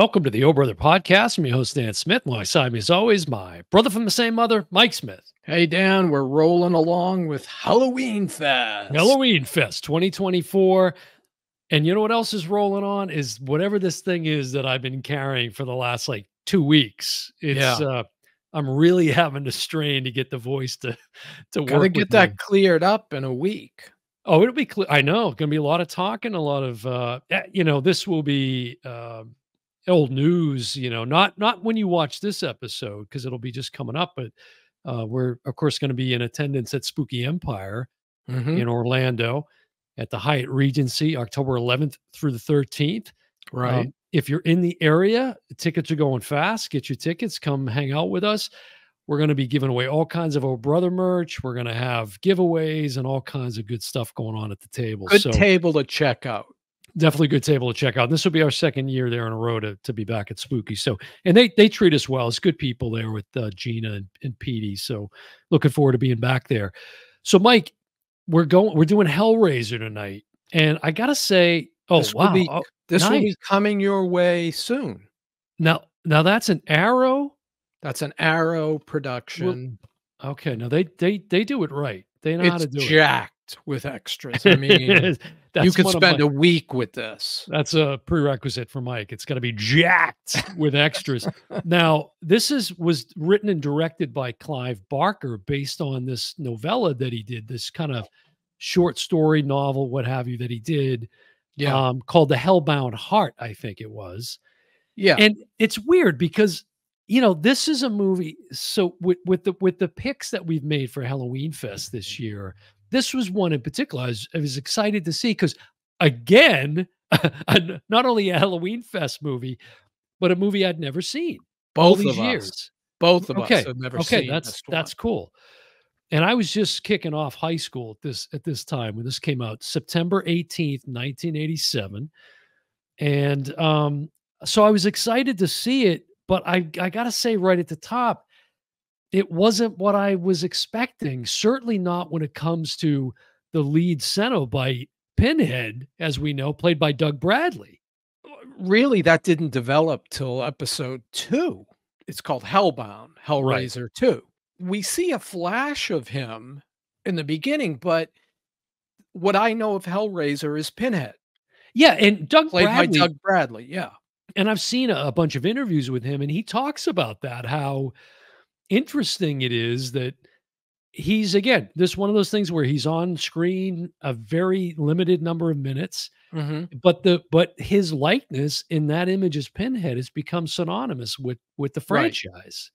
Welcome to the O Brother Podcast. I'm your host, Dan Smith. Alongside me, as always, my brother from the same mother, Mike Smith. Hey, Dan, we're rolling along with Halloweenfest. Halloweenfest 2024. And you know what else is rolling on is whatever this thing is that I've been carrying for the last 2 weeks. Yeah, I'm really having to strain to get the voice to gotta work get with me. that cleared up in a week. Oh, it'll be clear. I know. Going to be a lot of talking, a lot of this will be old news, not when you watch this episode because it'll be just coming up, but we're of course going to be in attendance at Spooky Empire Mhm. in Orlando at the Hyatt Regency, October 11th through the 13th. Right. If you're in the area, the tickets are going fast. Get your tickets. Come hang out with us. We're going to be giving away all kinds of Oh Brother merch. We're going to have giveaways and all kinds of good stuff going on at the table. Good So table to check out. definitely a good table to check out. This will be our second year there in a row to be back at Spooky. So, and they treat us well. It's good people there with Gina and Petey. So, looking forward to being back there. So, Mike, we're doing Hellraiser tonight, and I gotta say, oh This will wow, be oh, this will nice. be coming your way soon. Now that's an Arrow. That's an Arrow Well, production. okay, now they do it right. They know how It's to do jacked with extras. I mean, it. you That's could one of my. spend a week with this. That's a prerequisite for Mike. It's got to be jacked with extras. Now, was written and directed by Clive Barker based on this novella that he did, this kind of short story novel, what have you, that he did, Yeah. called The Hellbound Heart, I think it was. Yeah. And it's weird because this is a movie. So with the picks that we've made for Halloween Fest this year, this was one in particular I was excited to see because again, not only a Halloween Fest movie, but a movie I'd never seen all Both these of us. years. Both of us Okay, have never okay, seen this one. that's cool. And I was just kicking off high school at this time when this came out, September 18th, 1987. And so I was excited to see it, but I gotta say right at the top, it wasn't what I was expecting. Certainly not when it comes to the lead Cenobite, Pinhead, as we know, played by Doug Bradley. Really, that didn't develop till episode 2. It's called Hellbound, Right. Hellraiser 2. We see a flash of him in the beginning, but what I know of Hellraiser is Pinhead, Yeah, and Doug played by Bradley, Doug Bradley, yeah. and I've seen a bunch of interviews with him, and he talks about that, how interesting it is that he's again, this one of those things where he's on screen a very limited number of minutes, Mhm. but his likeness in that image as Pinhead has become synonymous with the Right, franchise.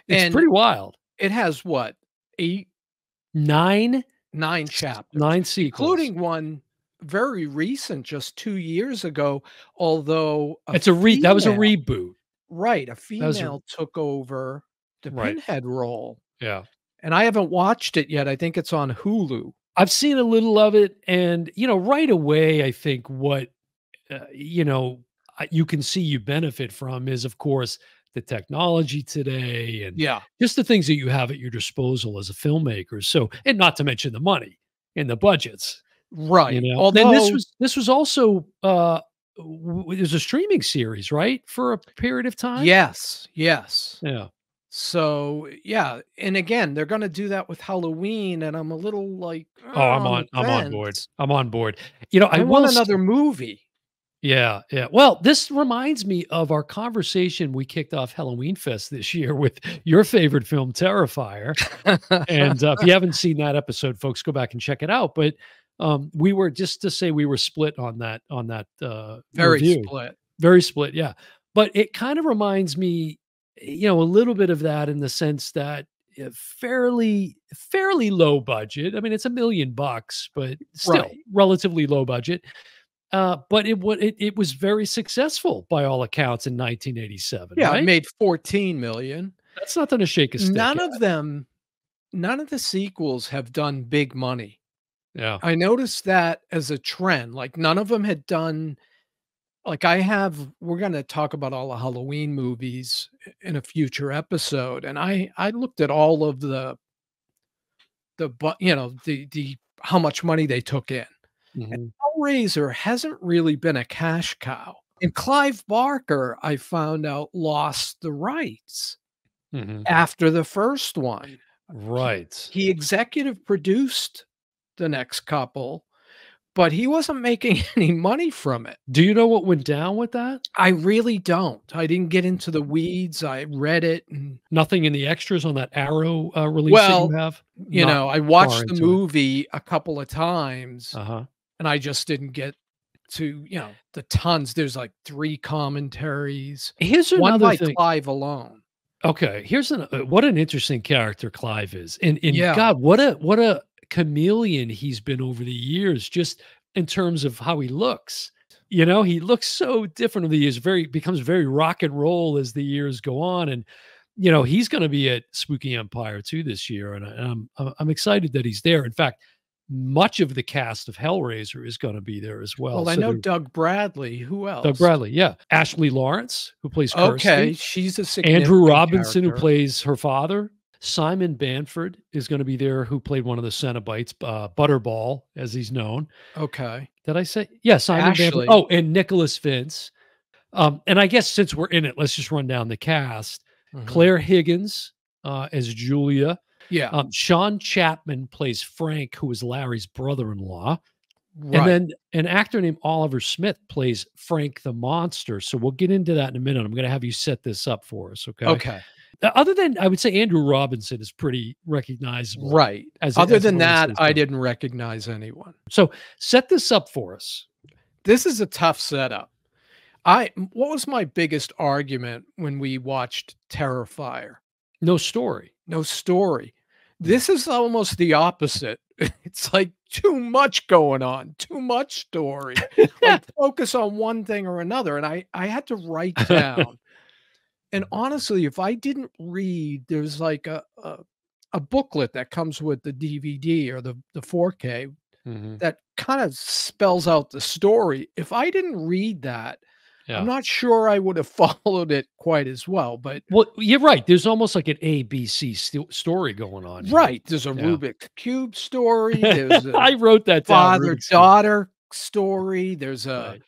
It's and pretty wild. it has what? 8, 9 9 chapters, 9 sequels. including one very recent, just 2 years ago, although a That was a female. reboot. Right, a That was a female took over the right. Pinhead role. Yeah. And I haven't watched it yet. I think it's on Hulu. I've seen a little of it, and right away, I think what you can see you benefit from is, of course, the technology today, and Yeah. just the things that you have at your disposal as a filmmaker. So, and not to mention the money and the budgets. Right. Then Although this was also it was a streaming series, right, for a period of time. yes, yes. Yeah. So, yeah, and again, they're gonna do that with Halloween, and I'm a little like, Oh, on the I'm on board. fence. I'm on board. I I will. want another movie. Yeah, yeah. Well, this reminds me of our conversation we kicked off Halloween Fest this year with your favorite film, Terrifier. And if you haven't seen that episode, folks, go back and check it out. But we were just to say we were split on that Very review, split. very split. Yeah, but it kind of reminds me, a little bit of that in the sense that fairly low budget. I mean, it's $1 million, but still Right. relatively low budget. But it was very successful by all accounts in 1987, Yeah, it right? made 14,000,000. That's nothing to shake a stick None at. of them none of the sequels have done big money. Yeah. I noticed that as a trend, like, none of them had done. Like, we're gonna talk about all the Halloween movies in a future episode, and I looked at all of the how much money they took in. And Mhm. Hellraiser hasn't really been a cash cow. And Clive Barker, I found out, lost the rights Mhm. after the first one. He Right. he executive produced the next couple, but he wasn't making any money from it. Do you know what went down with that? I really don't. I didn't get into the weeds. I read it and Nothing in the extras on that Arrow, release that you well, have? Not I far watched the into it. movie a couple of times, Uh-huh. and I just didn't get to, the tons. There's, like, 3 commentaries, Here's 1 another by thing. Clive alone. Okay, here's what an interesting character Clive is, and Yeah. God, what a chameleon he's been over the years, just in terms of how he looks. He looks so different over the years. Becomes very rock and roll as the years go on, and he's going to be at Spooky Empire too this year, and I'm excited that he's there. In fact, much of the cast of Hellraiser is going to be there as well. Well, I So know there, Doug Bradley. Who Doug else? Bradley, yeah, Ashley Lawrence, who plays Okay, Kirsty. she's a Andrew significant Robinson, who character. plays her father. Simon Banford is gonna be there, who played one of the Cenobites, Butterball, as he's known. Okay. Did I say yeah, Simon Banford. Ashley. Oh, and Nicholas Vince. And I guess since we're in it, let's just run down the cast. Mhm. Claire Higgins, as Julia. Yeah, Sean Chapman plays Frank, who is Larry's brother-in-law. And right. then an actor named Oliver Smith plays Frank the Monster. So we'll get into that in a minute. I'm gonna have you set this up for us, okay? Okay. Other than I would say Andrew Robinson is pretty recognizable Right. as a Other as it than relates that, to this I film. didn't recognize anyone. So, set this up for us. This is a tough setup. What was my biggest argument when we watched Terrifier? No story. No story. Mm. This is almost the opposite. It's like too much going on, too much story. Like focus on one thing or another. And I had to write down. And honestly, if I didn't read, there's like a booklet that comes with the DVD or the 4K Mhm. that kind of spells out the story. If I didn't read that, I'm Yeah. not sure I would have followed it quite as well. But Well, you're right. There's almost like an ABC story going on here. right, there's a Yeah. Rubik's Cube story, there's a I wrote that down, Rubik's Cube. father-daughter story, there's a Right.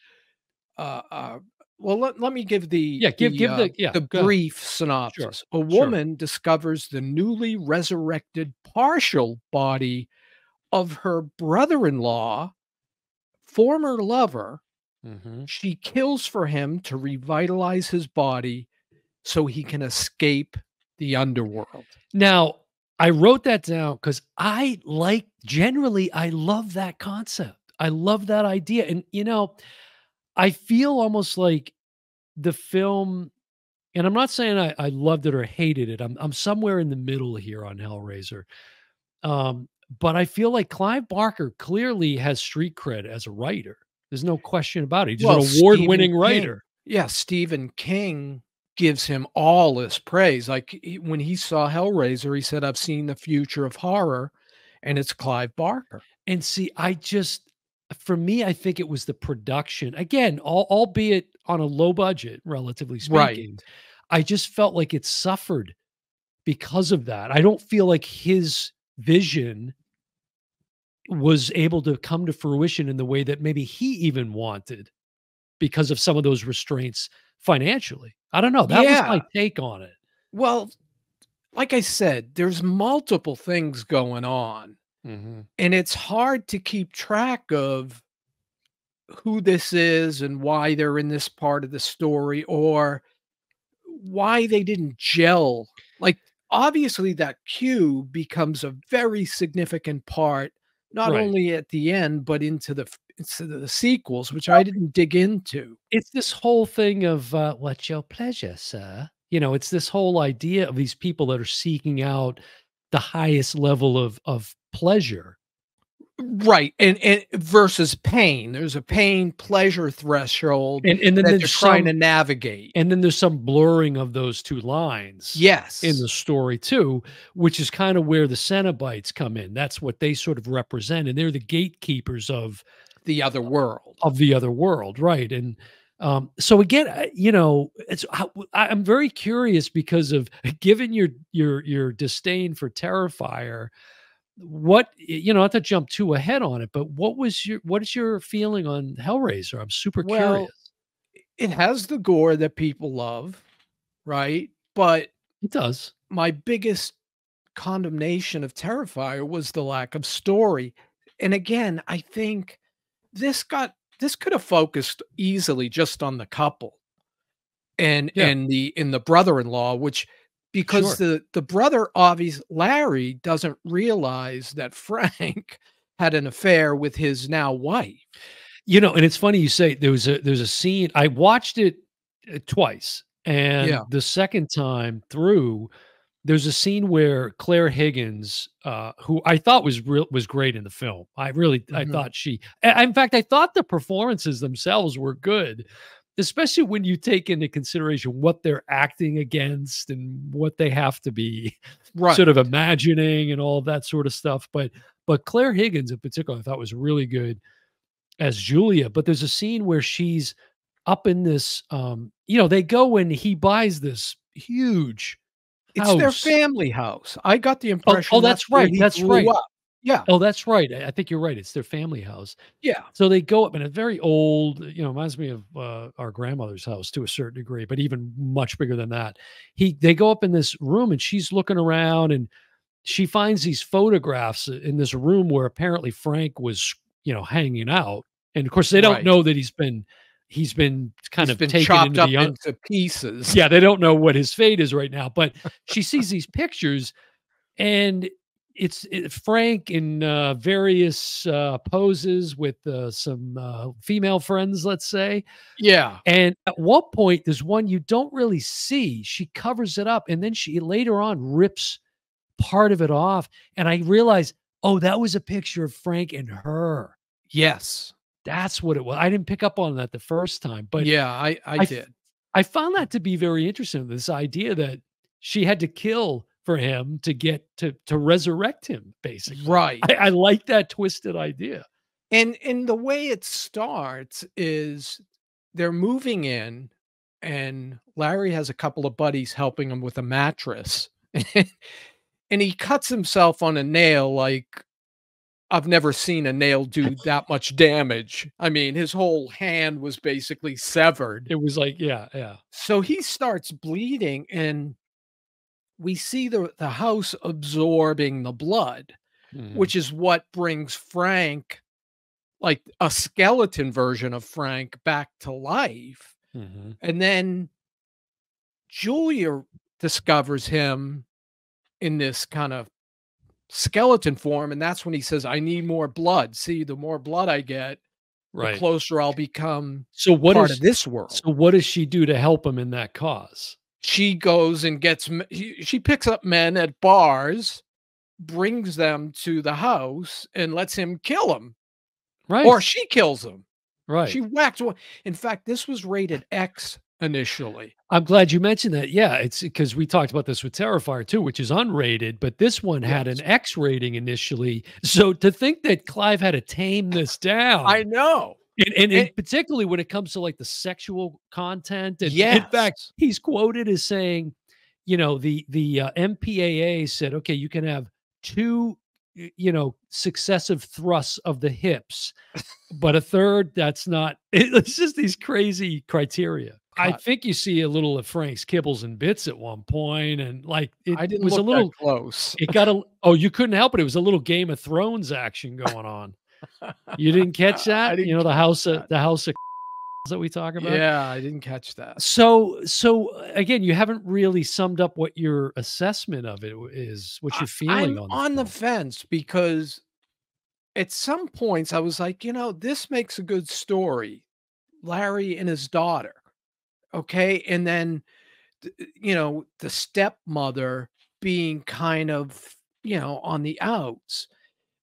uh, uh well, let me give the Yeah, give the yeah, the go ahead. brief Sure. synopsis. A Sure. woman discovers the newly resurrected partial body of her brother-in-law, former lover. Mhm. She kills for him to revitalize his body so he can escape the underworld. Now, I wrote that down because I love that concept. I love that idea, and, I feel almost like the film and I'm not saying I loved it or hated it. I'm somewhere in the middle here on Hellraiser. But I feel like Clive Barker clearly has street cred as a writer. There's no question about it. He's an Well, Stephen award-winning King. writer. Yeah, Stephen King gives him all this praise. Like, when he saw Hellraiser, he said, "I've seen the future of horror, and it's Clive Barker." And see, for me, I think it was the production. Again, albeit on a low budget, relatively Right. speaking. I just felt like it suffered because of that. I don't feel like his vision was able to come to fruition in the way that maybe he even wanted because of some of those restraints financially. I don't know. That was my Yeah. take on it. Well, like I said, there's multiple things going on, Mhm. and it's hard to keep track of who this is and why they're in this part of the story or why they didn't gel. Like, obviously, that cube becomes a very significant part, not Right. only at the end, but into the sequels, which I didn't dig into. It's this whole thing of, "What's your pleasure, sir?" It's this whole idea of these people that are seeking out the highest level of pleasure. Right, and versus pain. There's a pain pleasure threshold And then that they're there's trying to some navigate. And then there's some blurring of those 2 lines in Yes, the story too, which is kinda where the Cenobites come in. That's what they sort of represent, and they're the gatekeepers the other world. of the other world, right? And, so again, it's I'm very curious because of given your disdain for Terrifier, not to jump too ahead on it, but what is your feeling on Hellraiser? I'm super Well, curious. It has the gore that people love, right? But It does. my biggest condemnation of Terrifier was the lack of story. And again, I think this could have focused easily just on the couple Yeah, and the brother-in-law, which because sure. the brother obvious Larry doesn't realize that Frank had an affair with his now wife. And it's funny you say there's a scene. I watched it twice, and Yeah. the second time through, there's a scene where Claire Higgins, who I thought was great in the film. I Mhm. thought in fact, I thought the performances themselves were good, especially when you take into consideration what they're acting against and what they have to be sort of Right. imagining and all of that sort of stuff. But Claire Higgins in particular, I thought was really good as Julia. But there's a scene where she's up in this, they go and he buys this huge It's their house. family house. I got the Oh, impression that's that's where right, he that's grew right. up. Yeah. Oh, that's right. I think you're right. It's their family house. Yeah. So they go up in a very old, reminds me of our grandmother's house to a certain degree, but even much bigger than that. They go up in this room and she's looking around and she finds these photographs in this room where apparently Frank was, hanging out. And of course, they don't Right. know that he's been kind He's of been taken chopped into up the into pieces. yeah, they don't know what his fate is right now. But she sees these pictures and Frank in various poses with some female friends, let's say. Yeah. And at one point, there's one you don't really see. She covers it up, and then she later on rips part of it off. And I realized, oh, that was a picture of Frank and her. Yes. That's what it was. I didn't pick up on that the first time, but Yeah, I I f did. I found that to be very interesting, this idea that she had to kill for him to get to resurrect him, basically. Right. I like that twisted idea. And the way it starts is they're moving in, and Larry has a couple of buddies helping him with a mattress, and he cuts himself on a nail like I've never seen a nail do that much damage. I mean, his whole hand was basically severed. It was like yeah, yeah. So he starts bleeding, and we see the house absorbing the blood, Mhm, which is what brings Frank, like a skeleton version of Frank, back to life. mhm. And then Julia discovers him in this kind of skeleton form, and that's when he says, "I need more blood. See, the more blood I get, the Right. closer I'll become So what part of is this world." so what does she do to help him in that cause? She goes and gets she picks up men at bars, brings them to the house, and lets him kill them, or Right, she kills him. She right. whacked one. In fact, this was rated X initially. I'm glad you mentioned that. Yeah, it's because we talked about this with Terrifier too, which is unrated, but this one had an Yes. X rating initially. So to think that Clive had to tame this I down, know. and It particularly when it comes to like the sexual content, and in fact, Yes. he's quoted as saying, the MPAA said, okay, you can have two, successive thrusts of the hips, but a third, that's not. It's just these crazy criteria. I Cut. think you see a little of Frank's kibbles and bits at one point, and like it I didn't was a look that little. close. It got a. Oh, you couldn't help it. It was a little Game of Thrones action going on. You didn't catch I that? didn't The catch house of that. that we talk about? Yeah, I didn't catch that. So again, you haven't really summed up what your assessment of it is, what you're feeling I'm on the on the film. fence because at some points I was like, this makes a good story. Larry and his daughter. Okay. And then, the stepmother being kind of, on the outs.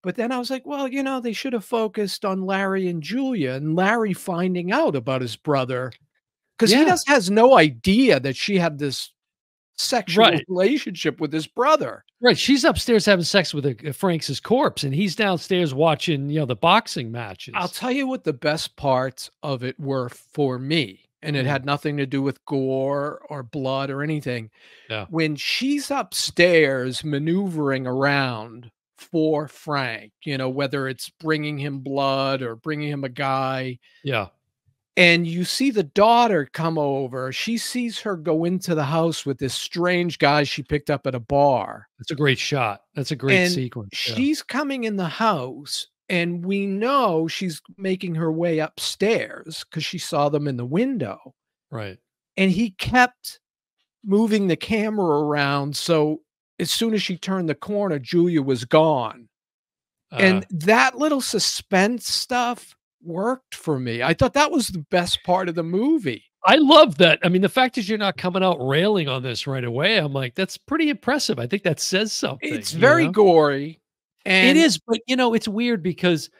But then I was like, well, they should have focused on Larry and Julia and Larry finding out about his brother because he Yeah, does has no idea that she had this sexual right. relationship with his brother. Right, she's upstairs having sex with, Frank's corpse, and he's downstairs watching, the boxing I'll matches. tell you what the best parts of it were for me, and it Mm, had nothing to do with gore or blood or anything. yeah, When she's upstairs maneuvering around for Frank, whether it's bringing him blood or bringing him a guy, yeah, and you see the daughter come over. She sees her go into the house with this strange guy she picked up at a bar, That's a great shot. That's a great and sequence, yeah. she's coming in the house, and we know she's making her way upstairs because she saw them in the window, Right. and he kept moving the camera around, so as soon as she turned the corner, Julia was gone. Uh, And that little suspense stuff worked for me. I thought that was the best part of the movie. I love that. I mean, the fact is you're not coming out railing on this right away, I'm like, "That's pretty impressive." I think that says something, It's you very know? gory, It and is, but, it's weird because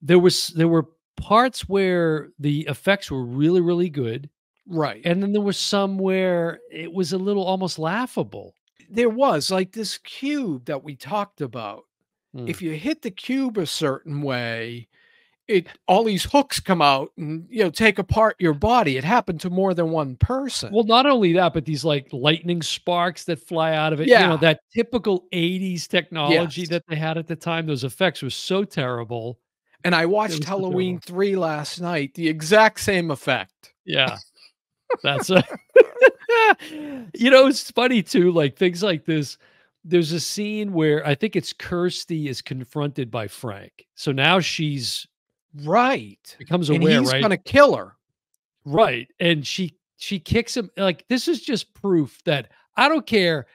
there were parts where the effects were really, really good, right. and then there was some where it was a little almost laughable. There was, like, this cube that we talked about. Mm. If you hit the cube a certain way, it all these hooks come out and, take apart your body. It happened to more than one person. Well, not only that, but these, like, lightning sparks that fly out of it, Yeah. that typical '80s technology Yes. that they had at the time, those effects were so terrible. And I It watched was so Halloween terrible. 3 last night, the exact same effect. Yeah, that's a it's funny too, like, things like this. There's a scene where I think it's Kirsty is confronted by Frank. So now she's Right. becomes And aware, he's right? gonna kill her. Right, and she kicks him like, this is just proof that I don't care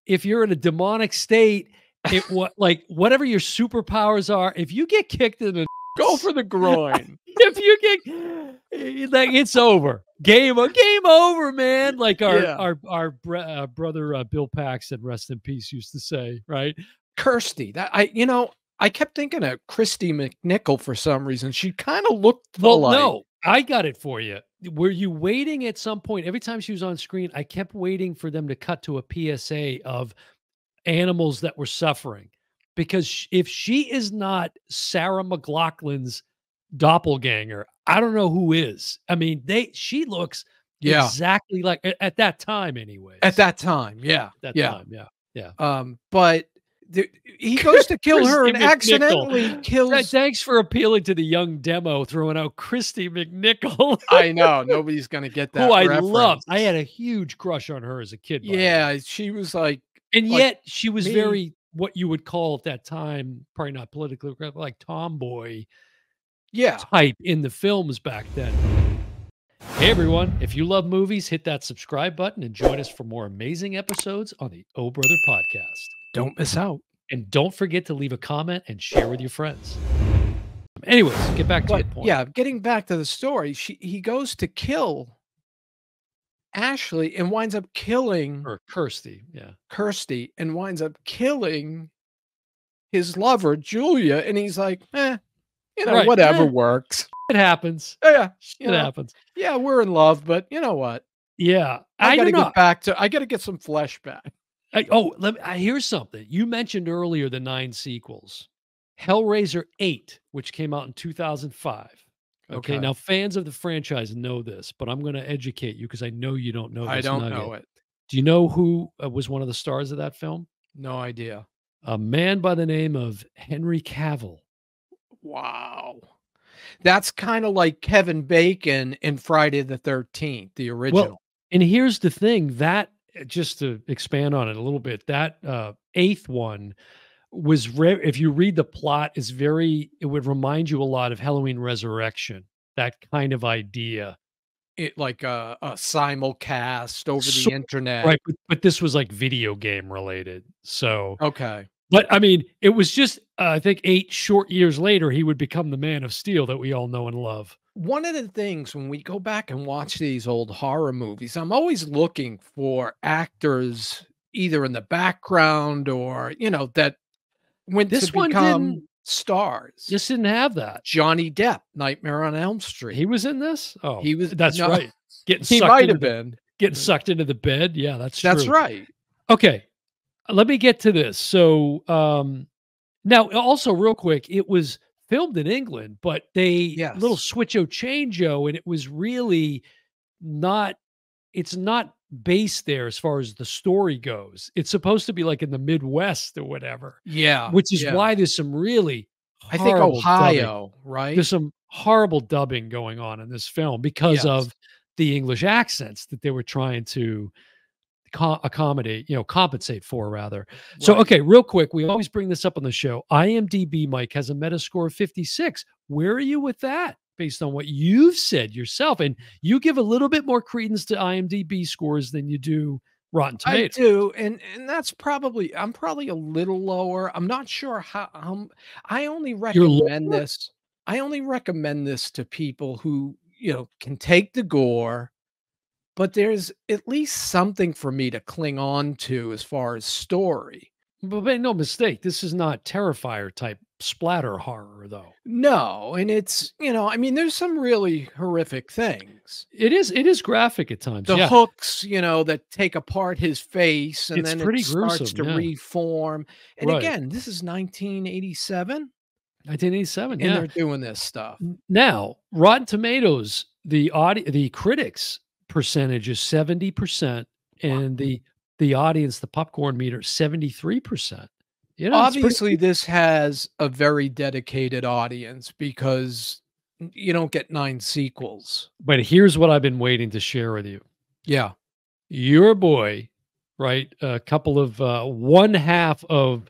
if you're in a demonic state, like, whatever your superpowers are, if you get kicked in the Go for the groin. if you get like, it's over. Game over, man. Like Yeah. our brother, Bill Paxton, rest in peace, used to say, right? Kirsty, I kept thinking of Christy McNichol for some reason. She kinda looked Well, alike. no, I got it for you. Were you waiting at some point? Every time she was on screen, I kept waiting for them to cut to a PSA of animals that were suffering. Because if she is not Sarah McLachlan's doppelganger, I don't know who is. I mean, she looks Yeah. exactly like at that time At anyways. that time, yeah, At that yeah. time, yeah, yeah. But he goes to kill her Christy and McNichol. accidentally kills. Thanks for appealing to the young demo, throwing out Christy McNichol, I know, nobody's gonna get who that I loved. I reference. had a huge crush on her as a kid, by the way. Yeah, she was And like yet she was me. very what you would call at that time, probably not politically correct, like tomboy Yeah. type in the films back then. Hey everyone, if you love movies, hit that subscribe button and join us for more amazing episodes on the Oh Brother podcast. Don't miss out. And don't forget to leave a comment and share with your friends. Anyways, get back to But, your point. yeah, getting back to the story, he goes to kill Ashley and winds up killing Or Kirsty, yeah. Kirsty and winds up killing his lover, Julia, and he's like, Right, whatever works. it happens. Yeah, It happens. yeah, we're in love, but you know what? Yeah, I I gotta don't know. I gotta get some flesh back. Here's something. You mentioned earlier the 9 sequels. Hellraiser 8, which came out in 2005. Okay, Okay. now fans of the franchise know this, but I'm gonna educate you because I know you don't know I this don't nugget. know it. Do you know who, was one of the stars of that film? No idea. A man by the name of Henry Cavill. Wow. That's kinda like Kevin Bacon in Friday the 13th, the Well, original. and here's the thing, that just to expand on it a little bit, that, 8th one was if you read the plot, is very it would remind you a lot of Halloween Resurrection, that kind of idea. It like a simulcast over So the internet. right, but this was, like, video game related, so Okay. but, I mean, it was just, I think 8 short years later, he would become the Man of Steel that we all know and love. One of the things when we go back and watch these old horror movies, I'm always looking for actors either in the background or, that went to This one become didn't stars. just didn't have that. Johnny Depp, Nightmare on Elm Street. He was in this? Oh, He was that's no, right. Getting he sucked might into have the been. getting sucked into the bed, yeah, that's That's true. right. Okay, let me get to this. So, now also real quick, it was filmed in England, but they little Yes. switcho-changeo, and it was really not it's not based there as far as the story goes. It's supposed to be like in the Midwest or whatever, Yeah, which is yeah. why there's some really I think horrible dubbing. Ohio, right? There's some horrible dubbing going on in this film because Yes. of the English accents that they were trying to accommodate, compensate for rather. So, Right. okay, real quick, we always bring this up on the show. IMDb, Mike, has a Metascore of 56. Where are you with that? Based on what you've said yourself, and you give a little bit more credence to IMDb scores than you do Rotten I Tomatoes. do, and that's probably I'm probably a little lower. I'm not sure how I only You're recommend lower? this I only recommend this to people who, can take the gore, but there's at least something for me to cling on to as far as story. But make no mistake, this is not Terrifier type splatter horror, though. No, and it's, I mean, there's some really horrific things. It is graphic at times, The yeah. hooks, that take apart his face and It's then it pretty starts gruesome, to yeah. reform. And Right. again, this is 1987 1987, and yeah. they're doing this stuff. Now, Rotten Tomatoes, the critics percentage is 70% Wow. and the audience, the popcorn meter, 73%. It's pretty. Obviously, this has a very dedicated audience because you don't get 9 sequels. But here's what I've been waiting to share with you. Yeah, Your boy, right? A couple of one half of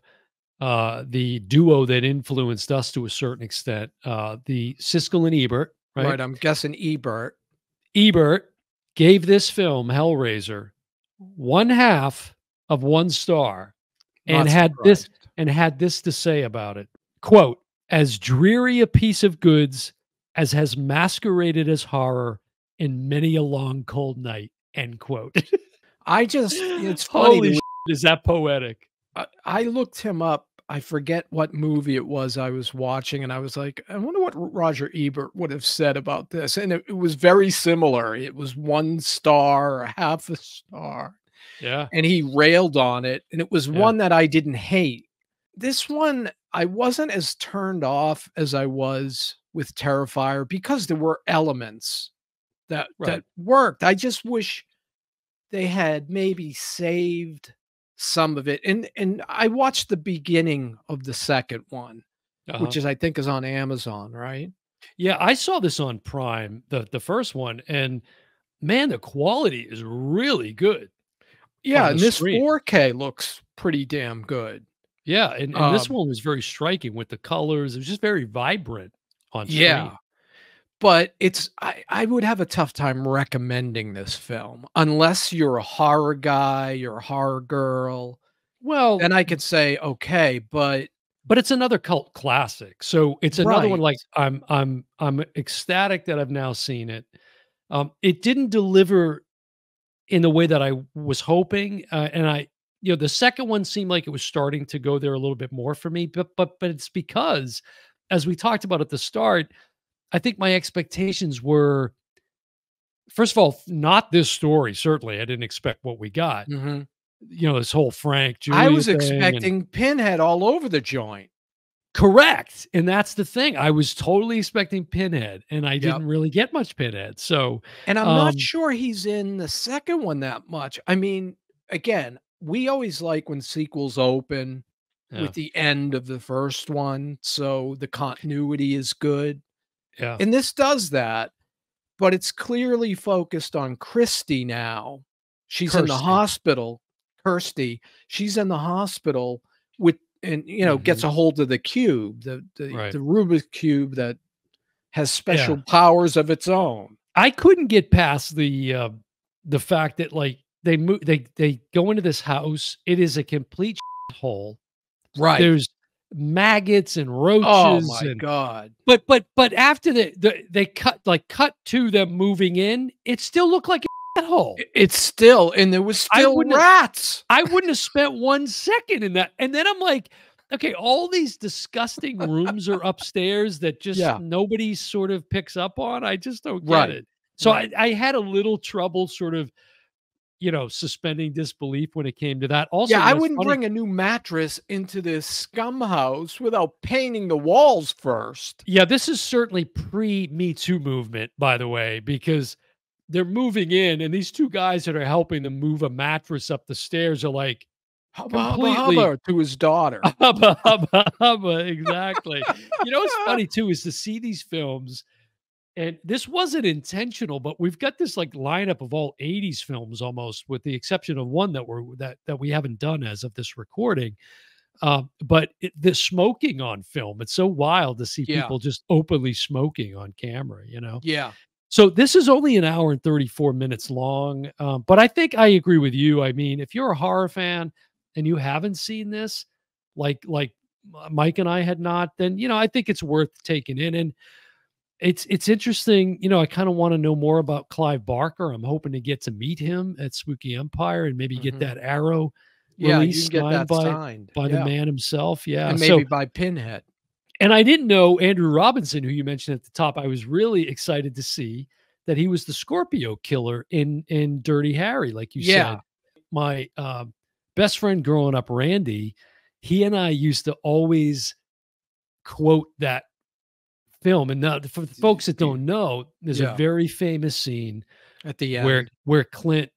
the duo that influenced us to a certain extent, the Siskel and Ebert, right? right, I'm guessing Ebert. Ebert gave this film, Hellraiser, one half of 1 star and Not had this surprised. to say about it. Quote, "As dreary a piece of goods as has masqueraded as horror in many a long cold night." End quote. It's funny, Holy is that poetic? I looked him up. I forget what movie it was I was watching, and I was like, "I wonder what Roger Ebert would have said about this," and it was very similar. It was 1 star or half a star, Yeah, and he railed on it, and it was yeah, one that I didn't hate. This one, I wasn't as turned off as I was with Terrifier because there were elements that right. worked. I just wish they had maybe saved some of it, and I watched the beginning of the second one, Uh-huh. which is I think is on Amazon, right? Yeah, I saw this on Prime, the first one, and man, the quality is really good Yeah, on the and this screen. 4K looks pretty damn good. Yeah, and this Um, one was very striking with the colors. It was just very vibrant on screen. yeah, but I would have a tough time recommending this film unless you're a horror guy, you're a horror girl, Well, then I could say, "Okay," but but it's another cult classic. So it's another one right. like I'm ecstatic that I've now seen it. It didn't deliver in the way that I was hoping, and the second one seemed like it was starting to go there a little bit more for me, but it's because, as we talked about at the start, I think my expectations were, first of all, not this story. Certainly, I didn't expect what we got. Mhm. This whole Frank I Julia was thing, and expecting Pinhead all over the joint. correct, and that's the thing. I was totally expecting Pinhead, and I Yep. didn't really get much Pinhead. So, And I'm not um, sure he's in the second one that much. I mean, again, we always like when sequels open yeah, with the end of the first one, so the continuity is good. yeah, And this does that, but it's clearly focused on Christy now. She's in the Kirsty. hospital. Kirsty, she's in the hospital with and gets Mhm, a hold of the cube, the right. Rubik's cube that has Yeah. special powers of its own. I couldn't get past the fact that, like, they go into this house, it is a complete hole. Right. There's maggots and Oh roaches my and god. but after they cut to them moving in, it still looked like a hole. It's still and there was I still wouldn't have rats. I wouldn't have spent 1 second in that, and then I'm like, "Okay, all these disgusting rooms are upstairs that just Yeah, nobody sort of picks up on." I just don't get right, it. So right. I had a little trouble sort of, suspending disbelief when it came to that. Also, Yeah, I it's wouldn't funny. bring a new mattress into this scum house without painting the walls first. Yeah, this is certainly pre-Me Too movement, by the way, because they're moving in, and these 2 guys that are helping them move a mattress up the stairs are like, Hubba, hubba, completely hubba to his daughter. hubba, hubba, hubba, exactly. You know what's funny too is to see these films, and this wasn't intentional, but we've got this like lineup of all 80s films almost, with the exception of one that we haven't done as of this recording. But the smoking on film, it's so wild to see Yeah, people just openly smoking on camera, you know? yeah. So this is only an hour and 34 minutes long. But I think I agree with you. I mean, if you're a horror fan and you haven't seen this, like Mike and I had not, then, you know, I think it's worth taking in. And it's interesting. You know, I kind of want to know more about Clive Barker. I'm hoping to get to meet him at Spooky Empire and maybe get Mhm. that Arrow Yeah, you release can get signed that signed. by the Yeah, man himself. Yeah. and So, maybe by Pinhead. and I didn't know Andrew Robinson, who you mentioned at the top. I was really excited to see that he was the Scorpio killer in Dirty Harry, like you Yeah, said. My best friend growing up, Randy, he and I used to always quote that film. And now, for the folks that don't know, there's a yeah, very famous scene at the where end. Clint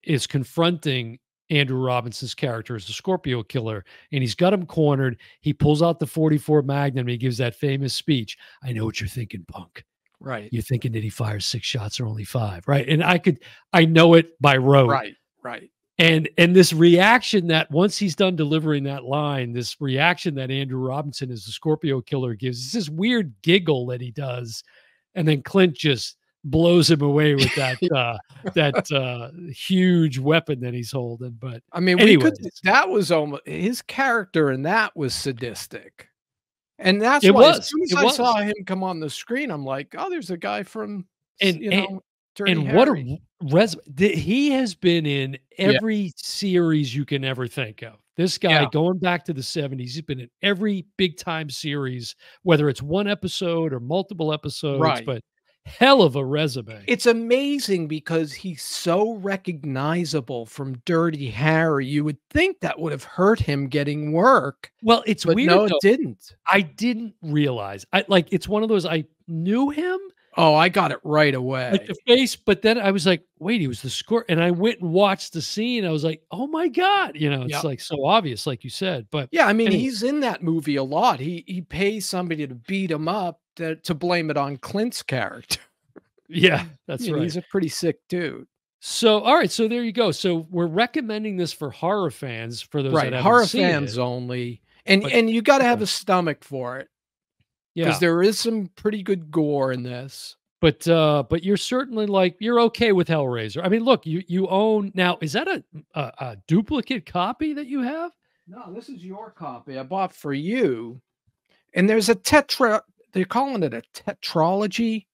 is confronting Andrew Robinson's character as the Scorpio killer, and he's got him cornered. He pulls out the 44 Magnum. He gives that famous speech. I know what you're thinking, punk. Right, You're thinking that he fires 6 shots or only 5, right? And I know it by rote. right, right. And this reaction that once he's done delivering that line, this reaction that Andrew Robinson as the Scorpio killer gives, is this weird giggle that he does, and then Clint just blows him away with that huge weapon that he's holding. But I mean, we could anyways, that was almost his character in that was sadistic. And that's it why as was, soon as it I was. saw him come on the screen, I'm like, "Oh, there's a guy from, And Dirty and what Harry." a he has been in Yeah, every series you can ever think of. This guy, yeah, going back to the 70s, he's been in every big time series, whether it's one episode or multiple episodes, right. but hell of a resume. It's amazing because he's so recognizable from Dirty Harry. You would think that would have hurt him getting work, Well, it's but weird no, it though. didn't. I didn't realize. It's one of those, I knew him, Oh, I got it right like away. the face, but then I was like, wait, he was the score. And I went and watched the scene. I was like, oh my God, you know, it's Yep. like so obvious, like you said. But Yeah, I mean, anyway, he's in that movie a lot. He pays somebody to beat him up to blame it on Clint's character. yeah, that's And right. he's a pretty sick dude. So, all right, so there you go. So we're recommending this for horror fans, for those that Right, haven't horror seen fans it. only. And But and you gotta have okay, a stomach for it because yeah, there is some pretty good gore in this. but you're certainly like you're okay with Hellraiser. I mean, look, you own now. Is that a duplicate copy that you have? No, this is your copy I bought for you. And there's a they're calling it a tetralogy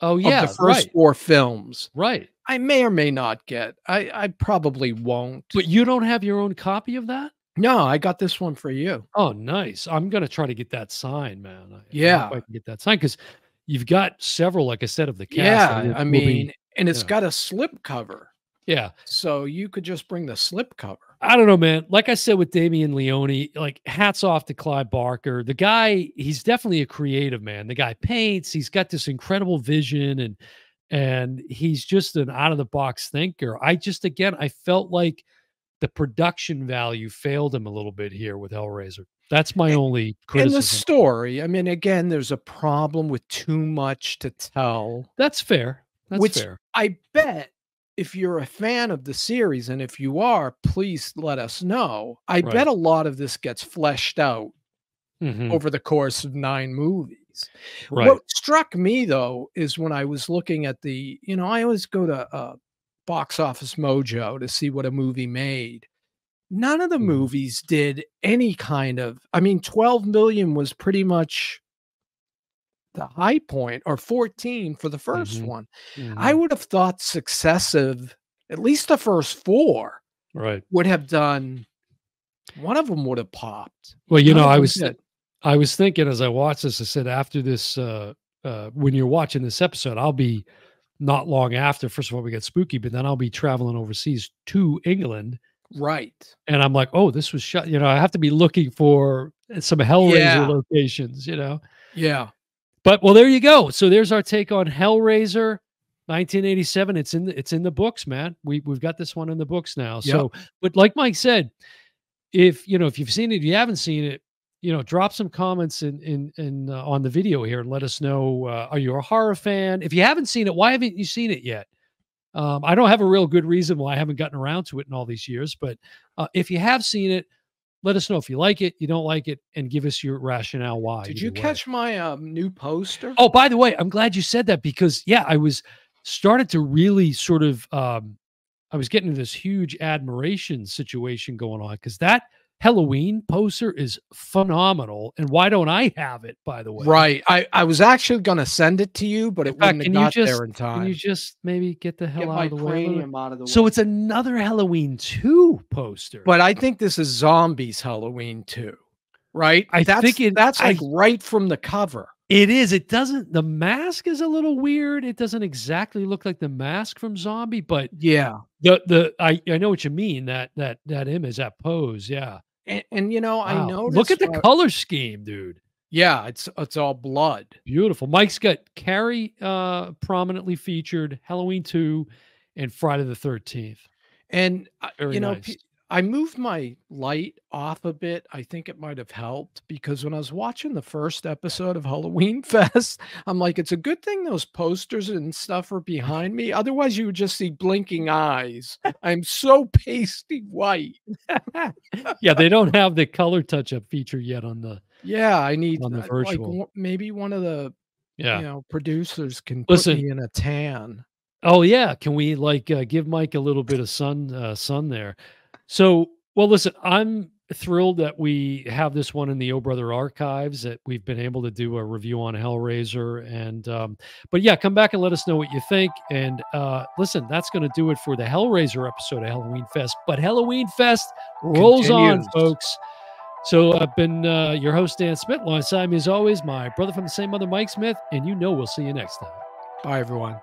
Oh of the yeah, first right, 4 films. right. I may or may not get. I probably won't. But you don't have your own copy of that? No, I got this one for you. Oh, nice. I'm gonna try to get that signed, man. I hope Yeah. I can get that signed because you've got several, like I said, of the cast that Yeah, I will be. mean, and it's Yeah, got a slip cover, yeah. so you could just bring the slip cover. I don't know, man. Like I said with Damian Leone, like hats off to Clive Barker. The guy, he's definitely a creative man. The guy paints, he's got this incredible vision, and he's just an out of the box thinker. I just again, I felt like the production value failed him a little bit here with Hellraiser. That's my A only and the criticism. story, I mean, again, there's a problem with too much to tell, That's fair. That's which fair. I bet if you're a fan of the series, and if you are, please let us know. I bet Right. a lot of this gets fleshed out Mhm. over the course of 9 movies. Right. What struck me, though, is when I was looking at I always go to, Box Office Mojo to see what a movie made. None of the Mhm. movies did any kind of, I mean, 12,000,000 was pretty much the high point, or 14 for the first Mhm. one. I Mhm. would have thought successive, at least the first 4 Right. would have done, one of them would have popped. Well, you None know, of them did. I was thinking as I watched this, I said, after this, when you're watching this episode, I'll be not long after. First of all, we get spooky, but then I'll be traveling overseas to England. Right. And I'm like, oh, this was shot. You know, I have to be looking for some Hellraiser Yeah. locations, you know. Yeah. But well, there you go. So there's our take on Hellraiser 1987. It's in the books, man. We've got this one in the books now. Yep. So, but like Mike said, if if you've seen it, if you haven't seen it, drop some comments in on the video here and let us know. Are you a horror fan? If you haven't seen it, why haven't you seen it yet? I don't have a real good reason why I haven't gotten around to it in all these years, but if you have seen it, let us know if you like it, you don't like it, and give us your rationale why. Did Either you way. catch my new poster? Oh, by the way, I'm glad you said that because yeah, I was started to really sort of I was getting this huge admiration situation going on because that Halloween poster is phenomenal. And why don't I have it, by the way? Right. I was actually gonna send it to you, but In it fact, wouldn't have got there in can you time. just maybe get the Get hell out my of the way a little bit? cranium out of the So way. it's another Halloween 2 poster. But I think this is Zombies Halloween too, right? I think That's, like, right from the cover. it is. It doesn't the mask is a little weird. It doesn't exactly look like the mask from Zombie, but Yeah. I know what you mean, that image, that pose, yeah. And, I Wow. Look at noticed the color scheme, dude. yeah, it's all blood. Beautiful. Mike's got Carrie, prominently featured, Halloween 2, and Friday the 13th. And, Very nice. I moved my light off a bit. I think it might have helped because when I was watching the first episode of Halloweenfest, I'm like, it's a good thing those posters and stuff are behind me. Otherwise, you would just see blinking eyes. I'm so pasty white. Yeah, they don't have the color touch-up feature yet on the Yeah, I need, like, virtual. maybe one of the, Yeah. producers can put Listen, me in a tan. oh, yeah, can we, like, give Mike a little bit of sun there? So, well, listen, I'm thrilled that we have this one in the O Brother archives, that we've been able to do a review on Hellraiser, and, but yeah, come back and let us know what you think, and, listen, that's gonna do it for the Hellraiser episode of Halloween Fest, but Halloween Fest rolls on, Continues. folks. So I've been, your host, Dan Smith, alongside me, as always, my brother from the same mother, Mike Smith, and we'll see you next time. Bye, everyone.